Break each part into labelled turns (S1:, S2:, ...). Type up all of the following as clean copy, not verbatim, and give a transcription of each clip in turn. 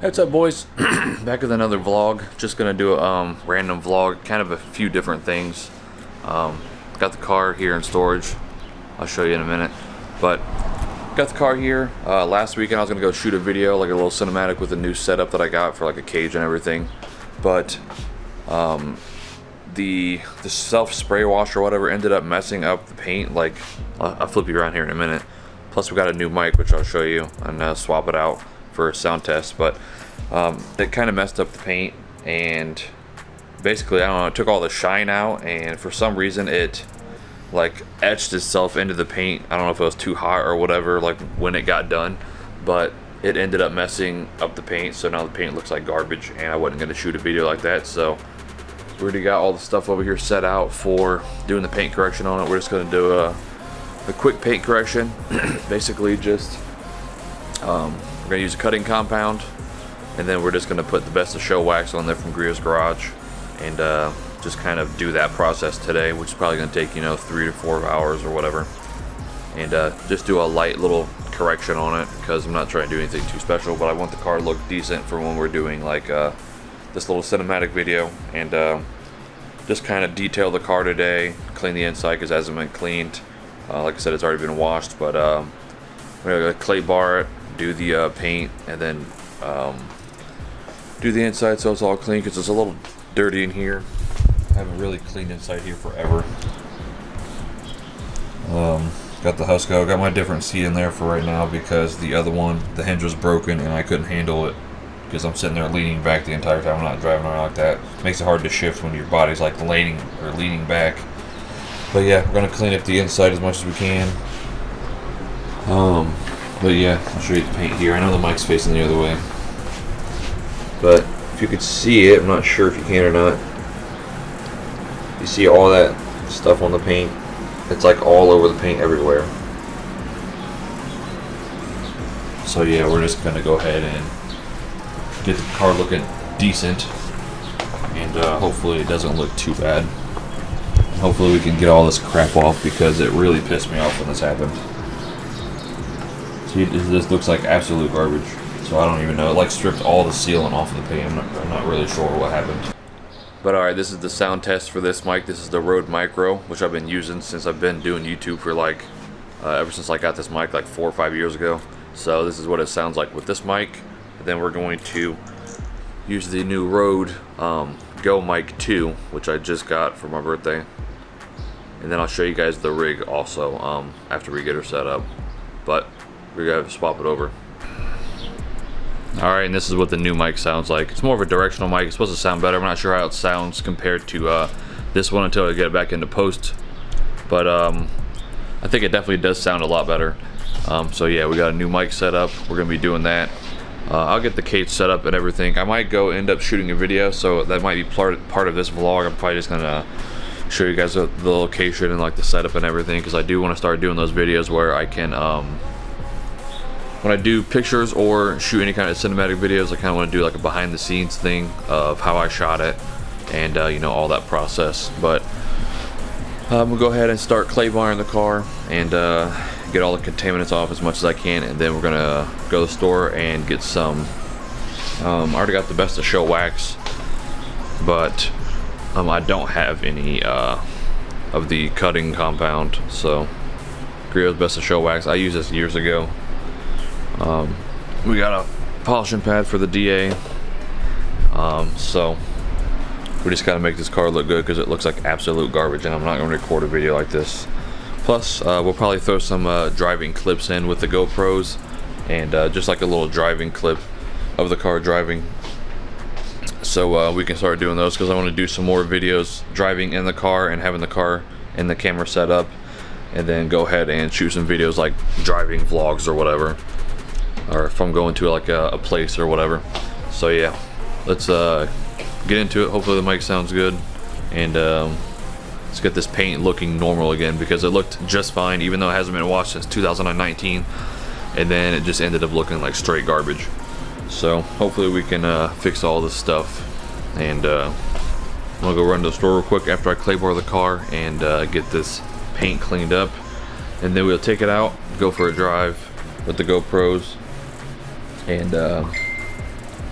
S1: What's up, boys? Back with another vlog. Just gonna do a random vlog, kind of a few different things. Got the car here in storage. I'll show you in a minute. But got the car here. Last weekend I was gonna go shoot a video, like a little cinematic with a new setup that I got for like a cage and everything. But the self spray wash or whatever ended up messing up the paint. Like I'll flip you around here in a minute. Plus we got a new mic, which I'll show you, and swap it out for a sound test. But it kind of messed up the paint, and basically, I don't know, it took all the shine out, and for some reason it like etched itself into the paint. I don't know if it was too hot or whatever, like when it got done, but it ended up messing up the paint, so now the paint looks like garbage, and I wasn't going to shoot a video like that. So we already got all the stuff over here set out for doing the paint correction on it. We're just going to do a quick paint correction. Basically just we're going to use a cutting compound, and then we're just going to put the Best of Show wax on there from Griot's Garage, and just kind of do that process today, which is probably going to take, 3 to 4 hours or whatever, and just do a light little correction on it, because I'm not trying to do anything too special, but I want the car to look decent for when we're doing like this little cinematic video, and just kind of detail the car today, clean the inside because it hasn't been cleaned. Like I said, it's already been washed, but we're going to clay bar it, do the paint, and then do the inside so it's all clean, because it's a little dirty in here. I haven't really cleaned inside here forever. Got the Husco, got my different seat in there for right now, because the other one, the hinge was broken and I couldn't handle it, because I'm sitting there leaning back the entire time. I'm not driving around like that. Makes it hard to shift when your body's like leaning back. But yeah, we're gonna clean up the inside as much as we can. But yeah, I'll show you the paint here. I know the mic's facing the other way, but if you could see it, I'm not sure if you can or not. You see all that stuff on the paint? It's like all over the paint everywhere. So yeah, we're just gonna go ahead and get the car looking decent, and hopefully it doesn't look too bad. Hopefully we can get all this crap off, because it really pissed me off when this happened. See, this looks like absolute garbage. So I don't even know. It like stripped all the sealant off of the paint. I'm not really sure what happened. But alright, this is the sound test for this mic. This is the Rode Micro, which I've been using since I've been doing YouTube for like ever since I got this mic like 4 or 5 years ago. So this is what it sounds like with this mic. And then we're going to use the new Rode Go Mic 2, which I just got for my birthday. And then I'll show you guys the rig also after we get her set up. But we're going to swap it over. Alright, and this is what the new mic sounds like. It's more of a directional mic. It's supposed to sound better. I'm not sure how it sounds compared to this one until I get it back into post. But I think it definitely does sound a lot better. So yeah, we got a new mic set up. We're going to be doing that. I'll get the cage set up and everything. I might go end up shooting a video, so that might be part of this vlog. I'm probably just going to show you guys the location and like the setup and everything, because I do want to start doing those videos where I can when I do pictures or shoot any kind of cinematic videos, I kind of want to do like a behind the scenes thing of how I shot it, and all that process. But we'll go ahead and start clay barring the car and get all the contaminants off as much as I can, and then we're gonna go to the store and get some I already got the Best of Show wax, but I don't have any of the cutting compound. So Griot's Best of Show wax, I used this years ago. We got a polishing pad for the DA, so we just gotta make this car look good, because it looks like absolute garbage, and I'm not gonna record a video like this. Plus we'll probably throw some driving clips in with the GoPros, and just like a little driving clip of the car driving, so we can start doing those, because I want to do some more videos driving in the car and having the car and the camera set up, and then go ahead and shoot some videos like driving vlogs or whatever, or if I'm going to like a place or whatever. So yeah, let's get into it. Hopefully the mic sounds good, and let's get this paint looking normal again, because it looked just fine even though it hasn't been washed since 2019, and then it just ended up looking like straight garbage. So hopefully we can fix all this stuff, and I'm gonna go run to the store real quick after I clay bar the car and get this paint cleaned up, and then we'll take it out, go for a drive with the GoPros, and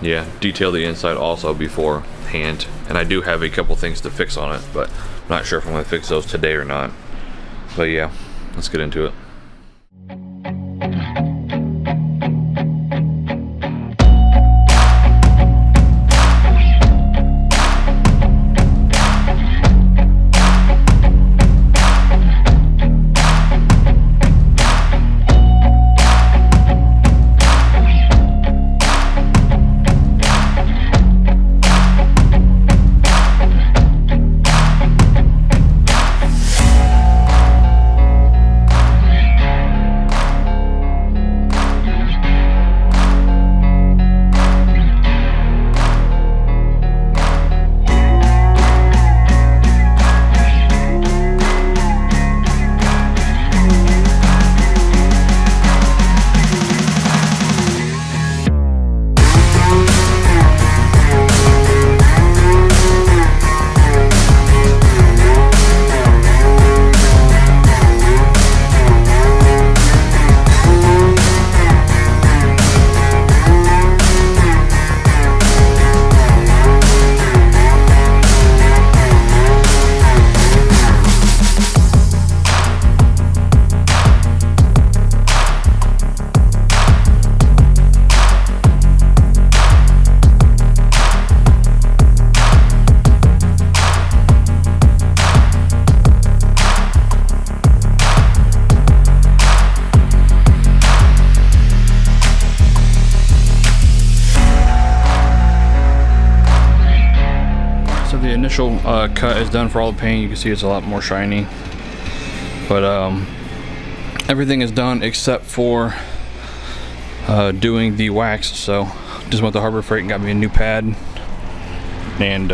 S1: yeah, detail the inside also beforehand. And I do have a couple things to fix on it, but I'm not sure if I'm going to fix those today or not. But yeah, let's get into it. The initial cut is done for all the paint. You can see it's a lot more shiny, but everything is done except for doing the wax. So just went to Harbor Freight and got me a new pad, and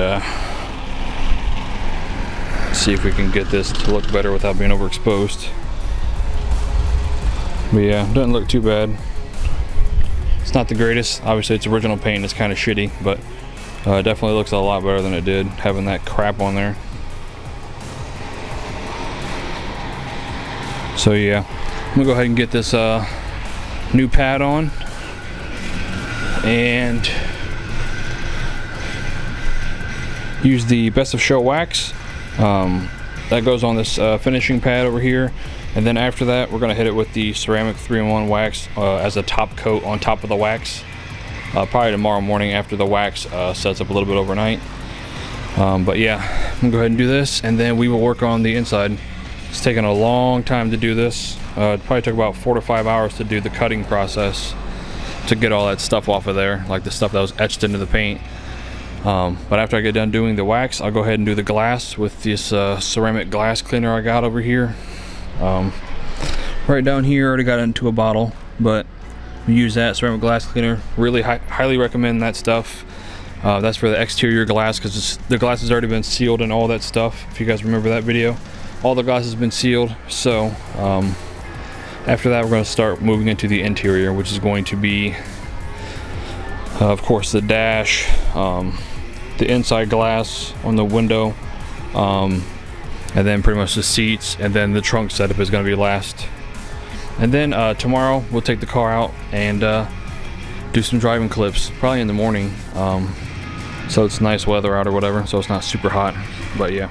S1: see if we can get this to look better without being overexposed. But yeah, doesn't look too bad. It's not the greatest. Obviously it's original paint, it's kind of shitty, but it definitely looks a lot better than it did having that crap on there. So yeah, I'm gonna go ahead and get this new pad on, and use the Best of Show wax. That goes on this finishing pad over here, and then after that we're gonna hit it with the ceramic 3-in-1 wax as a top coat on top of the wax. Probably tomorrow morning after the wax sets up a little bit overnight. But yeah, I'm gonna go ahead and do this, and then we will work on the inside. It's taken a long time to do this. It probably took about 4 to 5 hours to do the cutting process to get all that stuff off of there, like the stuff that was etched into the paint. But after I get done doing the wax, I'll go ahead and do the glass with this ceramic glass cleaner I got over here. Right down here, I already got it into a bottle, but we use that ceramic glass cleaner. Really highly recommend that stuff. That's for the exterior glass, because the glass has already been sealed and all that stuff. If you guys remember that video, all the glass has been sealed. So after that, we're going to start moving into the interior, which is going to be of course the dash, the inside glass on the window, and then pretty much the seats, and then the trunk setup is going to be last. And then tomorrow we'll take the car out and do some driving clips, probably in the morning, so it's nice weather out or whatever, so it's not super hot. But yeah.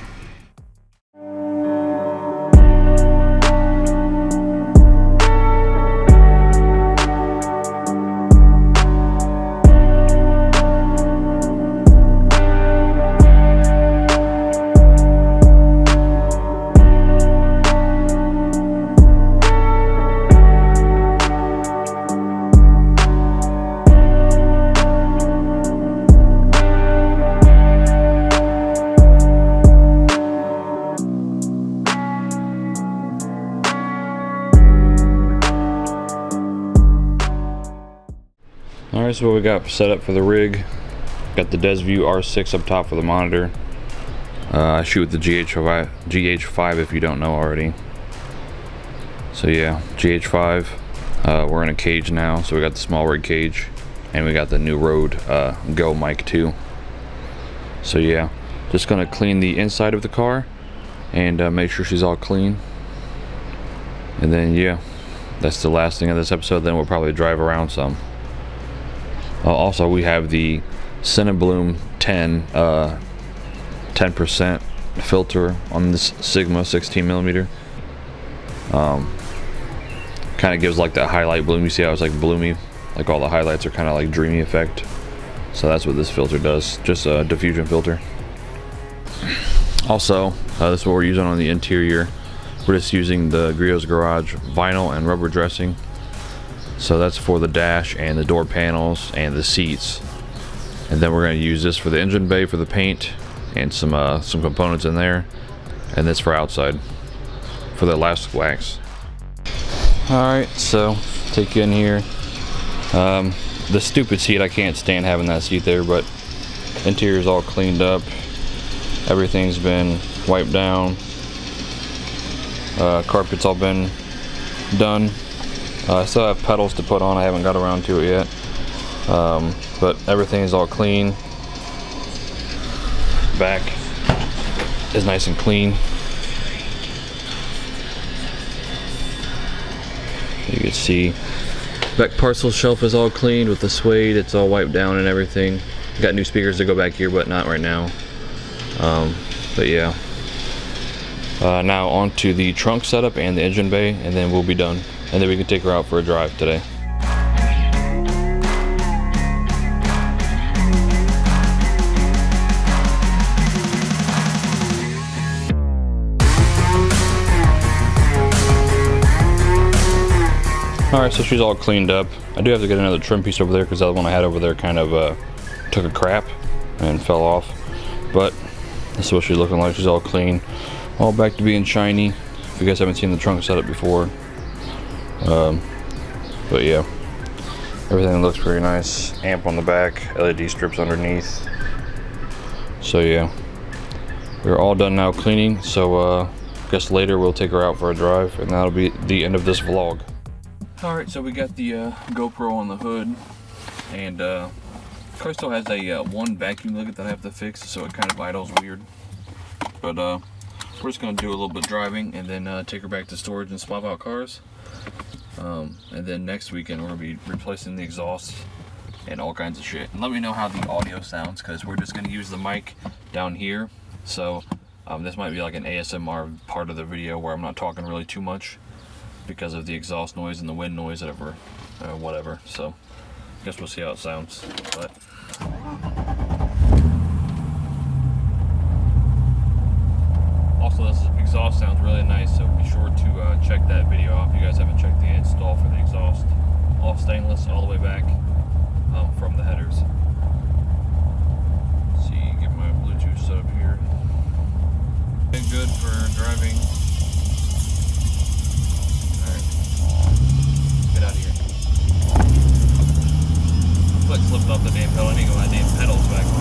S1: Alright, so what we got set up for the rig. Got the DesView R6 up top for the monitor. I shoot with the GH5 if you don't know already. So yeah, GH5. We're in a cage now, so we got the small rig cage, and we got the new Rode Go mic too. So yeah, just gonna clean the inside of the car and make sure she's all clean. And then yeah, that's the last thing of this episode. Then we'll probably drive around some. Also, we have the Cinnabloom 10% filter on this Sigma 16mm. Kind of gives like that highlight bloom. You see how it's like bloomy, like all the highlights are kind of like dreamy effect. So that's what this filter does, just a diffusion filter. Also, this is what we're using on the interior. We're just using the Griot's Garage vinyl and rubber dressing. So that's for the dash and the door panels and the seats. And then we're going to use this for the engine bay for the paint and some components in there. And this for outside for the elastic wax. Alright, so take you in here. The stupid seat, I can't stand having that seat there, but interior's all cleaned up. Everything's been wiped down. Carpet's all been done. I still have pedals to put on. I haven't got around to it yet. But everything is all clean. Back is nice and clean. You can see back parcel shelf is all cleaned with the suede. It's all wiped down and everything. Got new speakers to go back here, but not right now. But yeah. Now onto the trunk setup and the engine bay, and then we'll be done. And then we can take her out for a drive today. Alright, so she's all cleaned up. I do have to get another trim piece over there because the other one I had over there kind of took a crap and fell off. But this is what she's looking like. She's all clean, all back to being shiny. If you guys haven't seen the trunk setup before. But yeah, everything looks pretty nice. Amp on the back, LED strips underneath. So yeah, we're all done now cleaning. So guess later we'll take her out for a drive, and that'll be the end of this vlog. Alright, so we got the GoPro on the hood, and car still has a one vacuum licket that I have to fix, so it kind of idles weird. But we're just going to do a little bit of driving and then take her back to storage and swap out cars. And then next weekend we're going to be replacing the exhaust and all kinds of shit. And let me know how the audio sounds, because we're just going to use the mic down here. So this might be like an ASMR part of the video where I'm not talking really too much, because of the exhaust noise and the wind noise or whatever. So I guess we'll see how it sounds. But also, this exhaust sounds really nice, so be sure to check that video out if you guys haven't checked the install for the exhaust. All stainless all the way back from the headers. Let's see, get my Bluetooth set up here. Been good for driving. Get out of here. Foot slipped off the damn pedal. I need to get my damn pedals back on.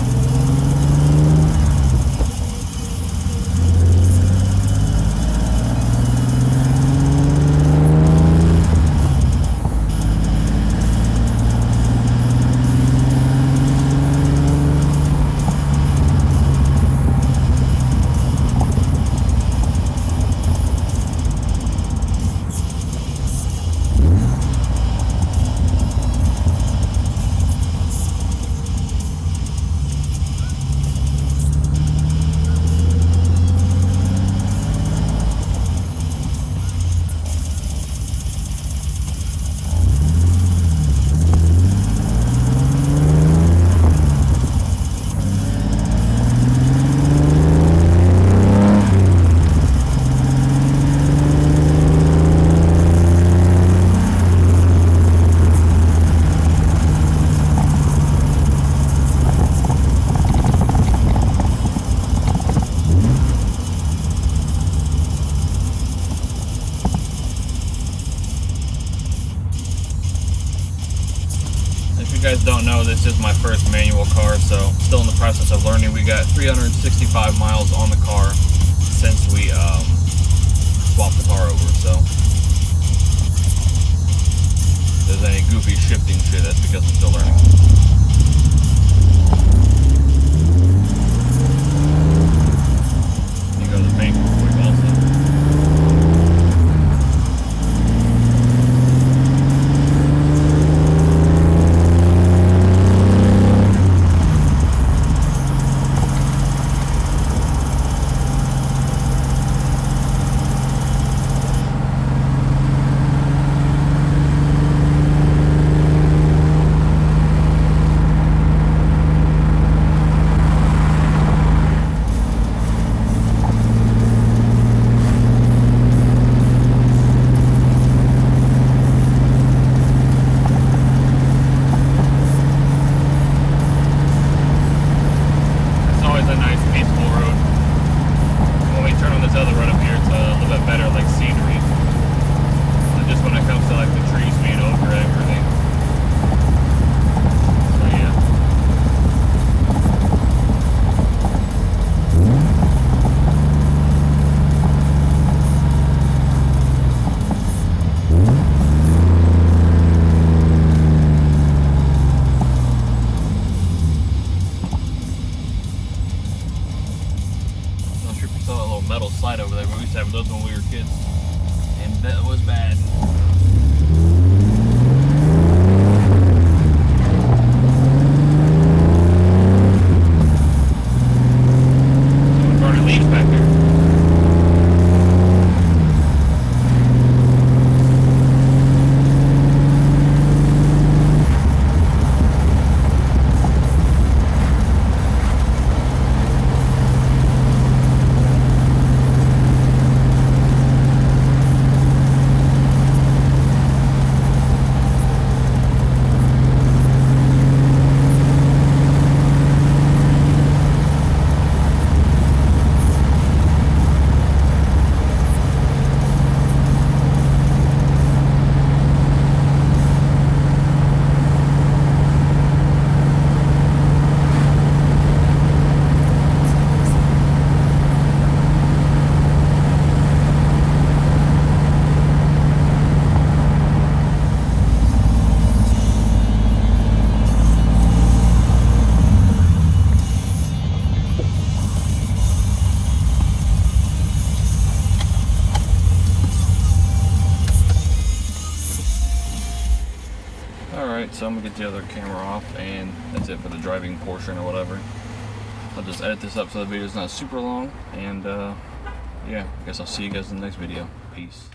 S1: you guys don't know, this is my first manual car, so still in the process of learning. We got 365 miles on the car since we swapped the car over, so if there's any goofy shifting shit, that's because I'm still learning. You go to the bank before we also.
S2: used to have those when we were kids, and that was bad. Someone burning leaves back there. Alright, so I'm going to get the other camera off, and that's it for the driving portion or whatever. I'll just edit this up so the video's not super long, and yeah, I guess I'll see you guys in the next video. Peace.